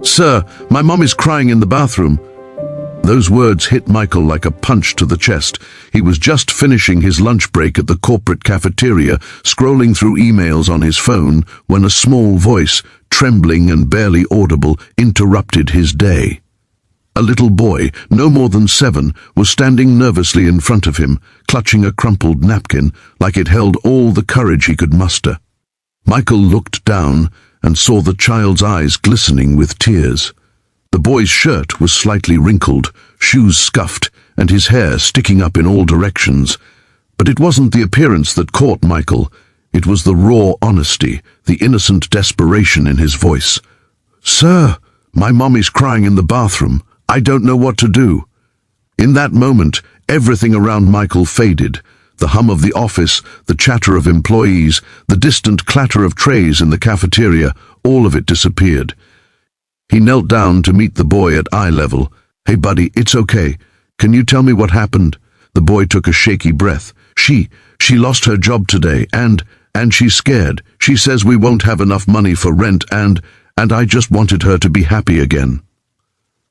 "Sir, my mom is crying in the bathroom." Those words hit Michael like a punch to the chest. He was just finishing his lunch break at the corporate cafeteria, scrolling through emails on his phone, when a small voice, trembling and barely audible, interrupted his day. A little boy, no more than 7, was standing nervously in front of him, clutching a crumpled napkin like it held all the courage he could muster. Michael looked down and saw the child's eyes glistening with tears. The boy's shirt was slightly wrinkled, shoes scuffed, and his hair sticking up in all directions. But it wasn't the appearance that caught Michael. It was the raw honesty, the innocent desperation in his voice. "Sir, my mom is crying in the bathroom. I don't know what to do." In that moment, everything around Michael faded. The hum of the office, the chatter of employees, the distant clatter of trays in the cafeteria, all of it disappeared. He knelt down to meet the boy at eye level. "Hey buddy, it's okay. Can you tell me what happened?" The boy took a shaky breath. She lost her job today, and she's scared. She says we won't have enough money for rent, and I just wanted her to be happy again."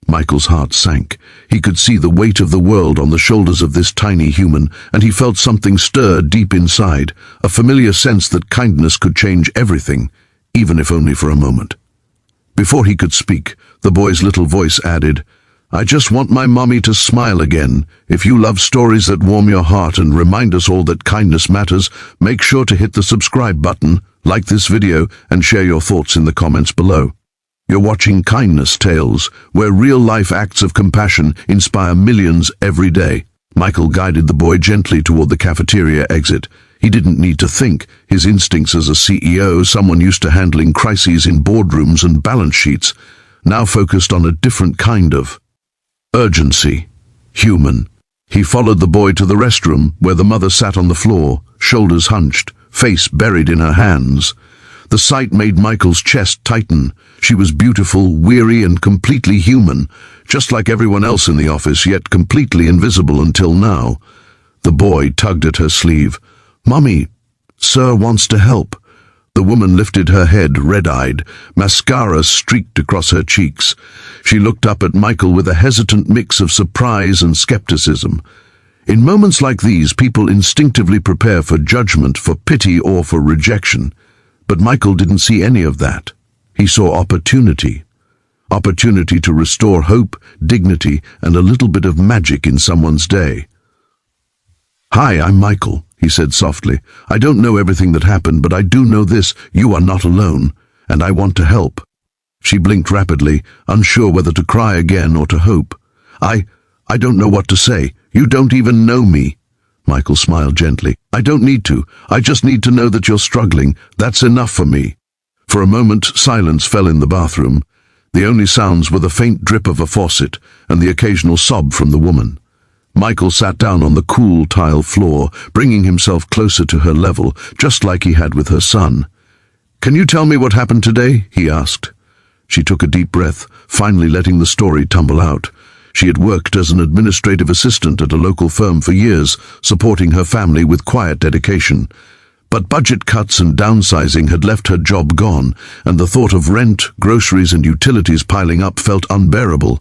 Michael's heart sank. He could see the weight of the world on the shoulders of this tiny human, and he felt something stir deep inside, a familiar sense that kindness could change everything, even if only for a moment. Before he could speak, the boy's little voice added, "I just want my mommy to smile again. If you love stories that warm your heart and remind us all that kindness matters, make sure to hit the subscribe button, like this video, and share your thoughts in the comments below." You're watching Kindness Tales, where real-life acts of compassion inspire millions every day. Michael guided the boy gently toward the cafeteria exit. He didn't need to think. His instincts as a CEO, someone used to handling crises in boardrooms and balance sheets, now focused on a different kind of urgency. Human. He followed the boy to the restroom, where the mother sat on the floor, shoulders hunched, face buried in her hands. The sight made Michael's chest tighten. She was beautiful, weary, and completely human, just like everyone else in the office, yet completely invisible until now. The boy tugged at her sleeve. "Mommy, sir wants to help." The woman lifted her head, red-eyed. Mascara streaked across her cheeks. She looked up at Michael with a hesitant mix of surprise and skepticism. In moments like these, people instinctively prepare for judgment, for pity, or for rejection. But Michael didn't see any of that. He saw opportunity. Opportunity to restore hope, dignity, and a little bit of magic in someone's day. "Hi, I'm Michael," he said softly. "I don't know everything that happened, but I do know this: you are not alone, and I want to help." She blinked rapidly, unsure whether to cry again or to hope. I don't know what to say. You don't even know me." Michael smiled gently. "I don't need to. I just need to know that you're struggling. That's enough for me." For a moment, silence fell in the bathroom. The only sounds were the faint drip of a faucet and the occasional sob from the woman. Michael sat down on the cool tile floor, bringing himself closer to her level, just like he had with her son. "Can you tell me what happened today?" he asked. She took a deep breath, finally letting the story tumble out. She had worked as an administrative assistant at a local firm for years, supporting her family with quiet dedication. But budget cuts and downsizing had left her job gone, and the thought of rent, groceries, and utilities piling up felt unbearable.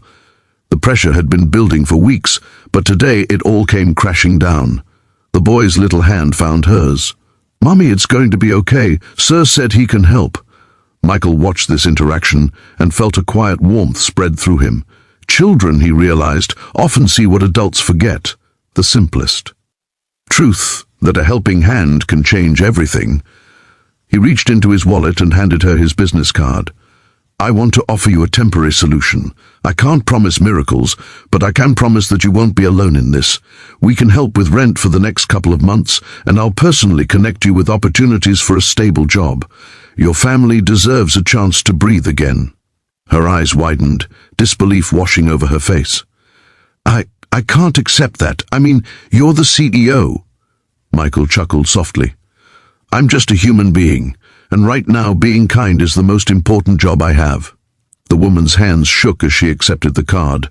The pressure had been building for weeks, but today it all came crashing down. The boy's little hand found hers. "Mommy, it's going to be okay. Sir said he can help." Michael watched this interaction and felt a quiet warmth spread through him. Children, he realized, often see what adults forget, the simplest truth, that a helping hand can change everything. He reached into his wallet and handed her his business card. "I want to offer you a temporary solution. I can't promise miracles, but I can promise that you won't be alone in this. We can help with rent for the next couple of months, and I'll personally connect you with opportunities for a stable job. Your family deserves a chance to breathe again." Her eyes widened, disbelief washing over her face. I can't accept that. I mean, you're the CEO." Michael chuckled softly. "I'm just a human being, and right now being kind is the most important job I have." The woman's hands shook as she accepted the card.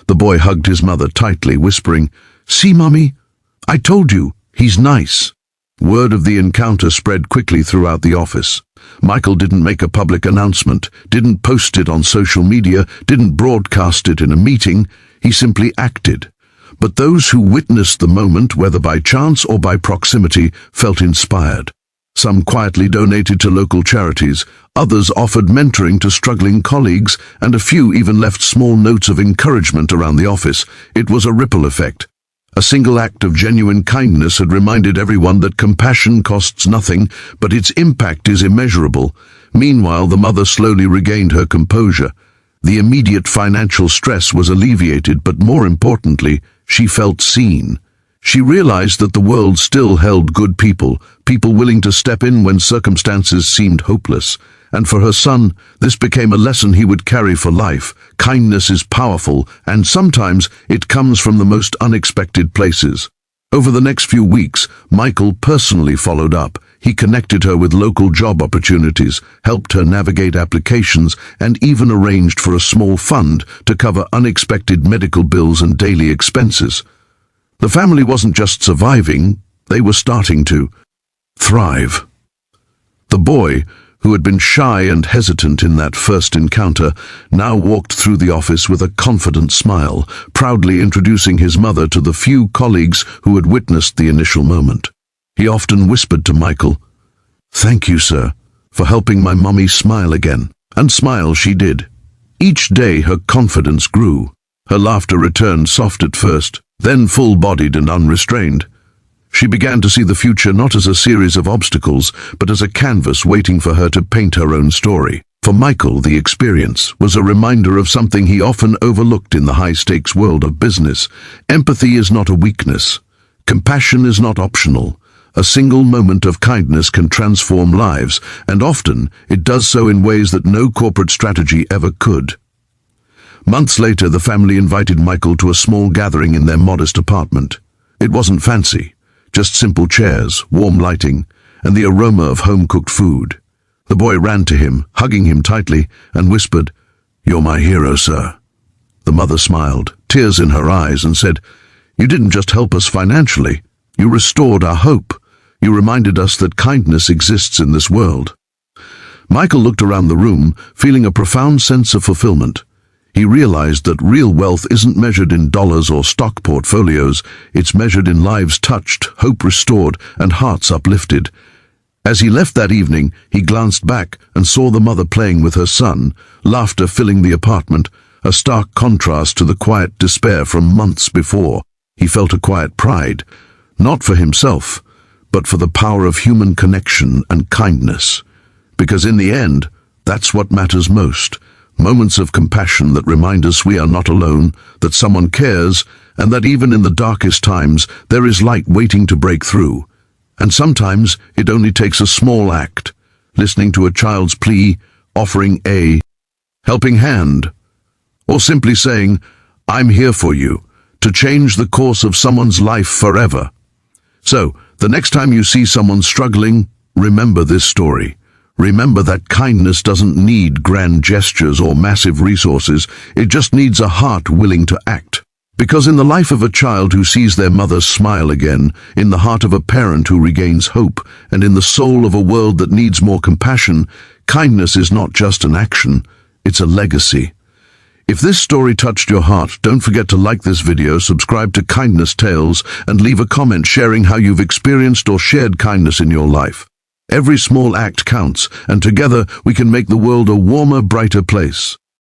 The boy hugged his mother tightly, whispering, "See, Mommy? I told you, he's nice." Word of the encounter spread quickly throughout the office. Michael didn't make a public announcement, didn't post it on social media, didn't broadcast it in a meeting. He simply acted. But those who witnessed the moment, whether by chance or by proximity, felt inspired. Some quietly donated to local charities, others offered mentoring to struggling colleagues, and a few even left small notes of encouragement around the office. It was a ripple effect. A single act of genuine kindness had reminded everyone that compassion costs nothing, but its impact is immeasurable. Meanwhile, the mother slowly regained her composure. The immediate financial stress was alleviated, but more importantly, she felt seen. She realized that the world still held good people, people willing to step in when circumstances seemed hopeless. And for her son, this became a lesson he would carry for life. Kindness is powerful, and sometimes it comes from the most unexpected places. Over the next few weeks, Michael personally followed up. He connected her with local job opportunities, helped her navigate applications, and even arranged for a small fund to cover unexpected medical bills and daily expenses. The family wasn't just surviving, they were starting to thrive. The boy, who had been shy and hesitant in that first encounter, now walked through the office with a confident smile, proudly introducing his mother to the few colleagues who had witnessed the initial moment. He often whispered to Michael, "Thank you, sir, for helping my mummy smile again." And smile she did. Each day her confidence grew. Her laughter returned, soft at first, then full-bodied and unrestrained. She began to see the future not as a series of obstacles, but as a canvas waiting for her to paint her own story. For Michael, the experience was a reminder of something he often overlooked in the high-stakes world of business. Empathy is not a weakness. Compassion is not optional. A single moment of kindness can transform lives, and often it does so in ways that no corporate strategy ever could. Months later, the family invited Michael to a small gathering in their modest apartment. It wasn't fancy. Just simple chairs, warm lighting, and the aroma of home-cooked food. The boy ran to him, hugging him tightly, and whispered, "You're my hero, sir." The mother smiled, tears in her eyes, and said, "You didn't just help us financially. You restored our hope. You reminded us that kindness exists in this world." Michael looked around the room, feeling a profound sense of fulfillment. He realized that real wealth isn't measured in dollars or stock portfolios, it's measured in lives touched, hope restored, and hearts uplifted. As he left that evening, he glanced back and saw the mother playing with her son, laughter filling the apartment, a stark contrast to the quiet despair from months before. He felt a quiet pride, not for himself, but for the power of human connection and kindness. Because in the end, that's what matters most. Moments of compassion that remind us we are not alone, that someone cares, and that even in the darkest times, there is light waiting to break through. And sometimes it only takes a small act, listening to a child's plea, offering a helping hand, or simply saying, "I'm here for you," to change the course of someone's life forever. So, the next time you see someone struggling, remember this story. Remember that kindness doesn't need grand gestures or massive resources, it just needs a heart willing to act. Because in the life of a child who sees their mother smile again, in the heart of a parent who regains hope, and in the soul of a world that needs more compassion, kindness is not just an action, it's a legacy. If this story touched your heart, don't forget to like this video, subscribe to Kindness Tales, and leave a comment sharing how you've experienced or shared kindness in your life. Every small act counts, and together we can make the world a warmer, brighter place.